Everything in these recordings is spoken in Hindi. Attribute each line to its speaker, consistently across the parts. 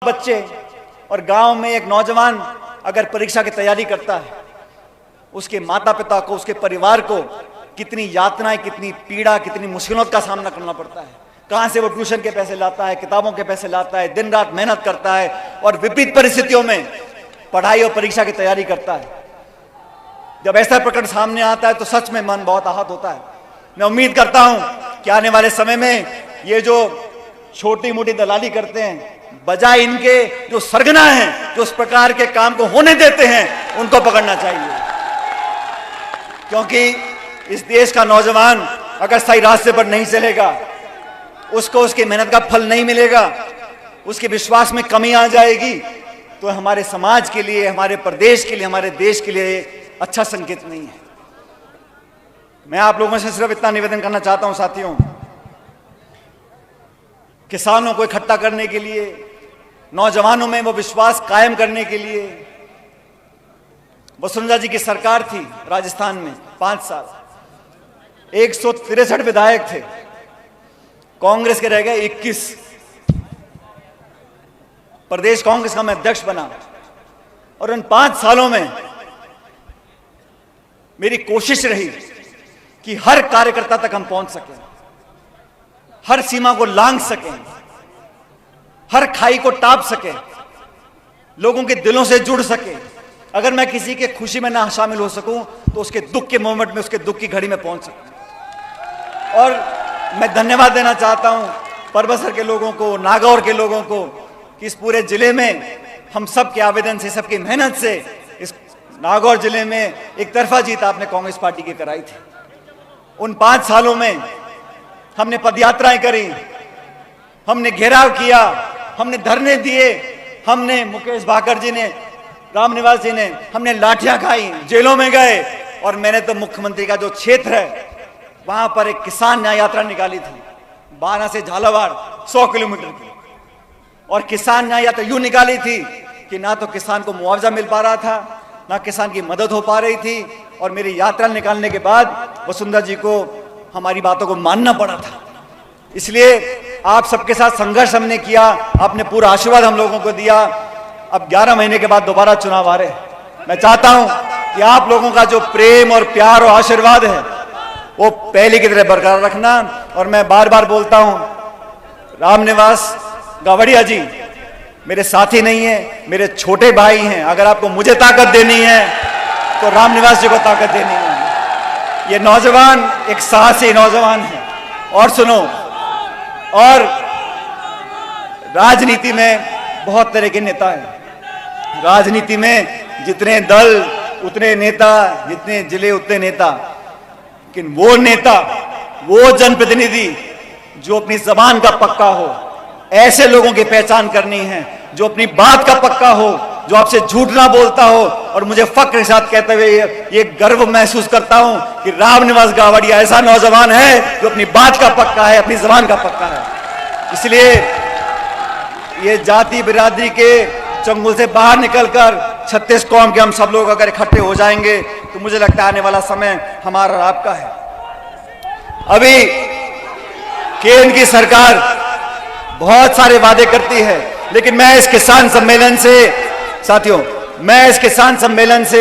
Speaker 1: बच्चे और गांव में एक नौजवान अगर परीक्षा की तैयारी करता है, उसके माता पिता को, उसके परिवार को कितनी यातनाएं, कितनी पीड़ा, कितनी मुश्किलों का सामना करना पड़ता है। कहां से वो ट्यूशन के पैसे लाता है, किताबों के पैसे लाता है, दिन रात मेहनत करता है और विपरीत परिस्थितियों में पढ़ाई और परीक्षा की तैयारी करता है। जब ऐसा प्रकरण सामने आता है तो सच में मन बहुत आहत होता है। मैं उम्मीद करता हूं कि आने वाले समय में ये जो छोटी मोटी दलाली करते हैं, बजाय इनके जो सरगना हैं, जो उस प्रकार के काम को होने देते हैं, उनको पकड़ना चाहिए। क्योंकि इस देश का नौजवान अगर सही रास्ते पर नहीं चलेगा, उसको उसकी मेहनत का फल नहीं मिलेगा, उसके विश्वास में कमी आ जाएगी, तो हमारे समाज के लिए, हमारे प्रदेश के लिए, हमारे देश के लिए अच्छा संकेत नहीं है। मैं आप लोगों से सिर्फ इतना निवेदन करना चाहता हूं साथियों, किसानों को इकट्ठा करने के लिए, नौजवानों में वो विश्वास कायम करने के लिए, वसुंधरा जी की सरकार थी राजस्थान में 5 साल, 163 विधायक थे, कांग्रेस के रह गए 21। प्रदेश कांग्रेस का मैं अध्यक्ष बना और उन 5 सालों में मेरी कोशिश रही कि हर कार्यकर्ता तक हम पहुंच सकें, हर सीमा को लांघ सकें, हर खाई को टाप सके, लोगों के दिलों से जुड़ सके। अगर मैं किसी के खुशी में ना शामिल हो सकूं तो उसके दुख के मोमेंट में, उसके दुख की घड़ी में पहुंच सकूं। और मैं धन्यवाद देना चाहता हूं परबसर के लोगों को, नागौर के लोगों को, कि इस पूरे जिले में हम सब के आवेदन से, सबकी मेहनत से इस नागौर जिले में एक तरफा जीत आपने कांग्रेस पार्टी की कराई थी। उन 5 सालों में हमने पदयात्राएं करी, हमने घेराव किया, हमने धरने दिए, हमने मुकेश भाकर जी ने, रामनिवास जी ने, हमने लाठियां खाई, जेलों में गए। और मैंने तो मुख्यमंत्री का जो क्षेत्र है वहां पर एक किसान न्याय यात्रा निकाली थी, 12 से झालावाड़ 100 किलोमीटर की। और किसान न्याय यात्रा यूं निकाली थी कि ना तो किसान को मुआवजा मिल पा रहा था, ना किसान की मदद हो पा रही थी। और मेरी यात्रा निकालने के बाद वसुंधरा जी को हमारी बातों को मानना पड़ा था। इसलिए आप सबके साथ संघर्ष हमने किया, आपने पूरा आशीर्वाद हम लोगों को दिया। अब 11 महीने के बाद दोबारा चुनाव आ रहे हैं। मैं चाहता हूं कि आप लोगों का जो प्रेम और प्यार और आशीर्वाद है वो पहले की तरह बरकरार रखना। और मैं बार बार बोलता हूं, रामनिवास गावड़िया जी मेरे साथी नहीं है, मेरे छोटे भाई हैं। अगर आपको मुझे ताकत देनी है तो रामनिवास जी को ताकत देनी है। ये नौजवान एक साहसी नौजवान है। और सुनो, और राजनीति में बहुत तरह के नेता हैं। राजनीति में जितने दल उतने नेता, जितने जिले उतने नेता। लेकिन वो नेता, वो जनप्रतिनिधि जो अपनी जबान का पक्का हो, ऐसे लोगों की पहचान करनी है जो अपनी बात का पक्का हो, जो आपसे झूठ ना बोलता हो। और मुझे फक्र के साथ कहते हुए ये गर्व महसूस करता हूं कि रामनिवास गावड़िया ऐसा नौजवान है जो अपनी बात का पक्का है, अपनी जबान का पक्का है। इसलिए ये जाति बिरादरी के चंगुल से बाहर निकलकर 36 कौम के हम सब लोग अगर इकट्ठे हो जाएंगे तो मुझे लगता है आने वाला समय हमारा और आपका है। अभी केंद्र की सरकार बहुत सारे वादे करती है, लेकिन मैं इस किसान सम्मेलन से, साथियों, मैं इस किसान सम्मेलन से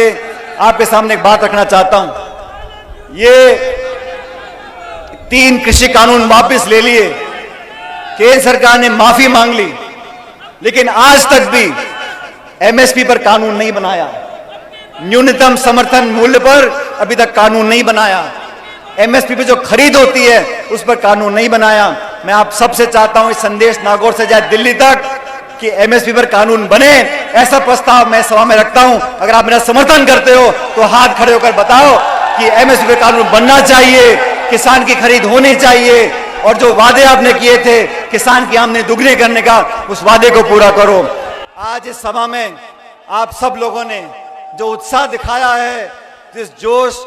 Speaker 1: आपके सामने एक बात रखना चाहता हूं। ये 3 कृषि कानून वापस ले लिए, केंद्र सरकार ने माफी मांग ली, लेकिन आज तक भी एमएसपी पर कानून नहीं बनाया। न्यूनतम समर्थन मूल्य पर अभी तक कानून नहीं बनाया। एमएसपी पे जो खरीद होती है उस पर कानून नहीं बनाया। मैं आप सबसे चाहता हूं, इस संदेश नागौर से जाए दिल्ली तक कि एमएसपी पर कानून बने। ऐसा प्रस्ताव मैं सभा में रखता हूं। अगर आप मेरा समर्थन करते हो तो हाथ खड़े होकर बताओ कि एमएसपी पर कानून बनना चाहिए, किसान की खरीद होनी चाहिए। और जो वादे आपने किए थे किसान की आमदनी दुगनी करने का, उस वादे को पूरा करो। आज इस सभा में आप सब लोगों ने जो उत्साह दिखाया है, जिस जोश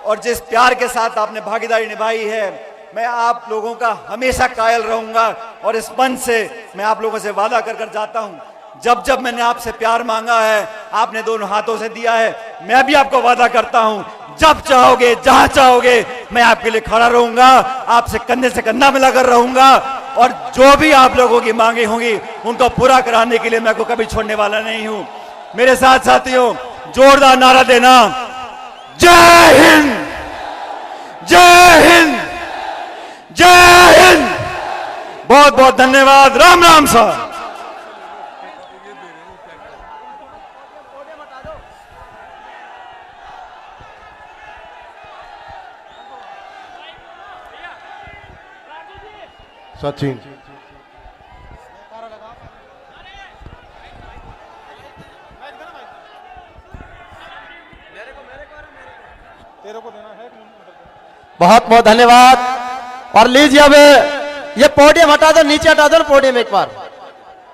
Speaker 1: और जिस प्यार के साथ आपने भागीदारी निभाई है, मैं आप लोगों का हमेशा कायल रहूंगा। और इस मंच से मैं आप लोगों से वादा कर कर जाता हूं, जब जब मैंने आपसे प्यार मांगा है आपने दोनों हाथों से दिया है। मैं भी आपको वादा करता हूं, जब चाहोगे, जहां चाहोगे, मैं आपके लिए खड़ा रहूंगा, आपसे कंधे से कंधा मिलाकर रहूंगा। और जो भी आप लोगों की मांगे होंगी उनको पूरा कराने के लिए मैं को कभी छोड़ने वाला नहीं हूं। मेरे साथ साथियों, जोरदार नारा देना, जय हिंद, जय हिंद, जय हिंद। बहुत बहुत धन्यवाद। राम राम सर।
Speaker 2: सचिन
Speaker 3: बहुत बहुत धन्यवाद। और लीजिए अब ये पोडियम हटा दो, नीचे हटा दो पोडियम एक बार।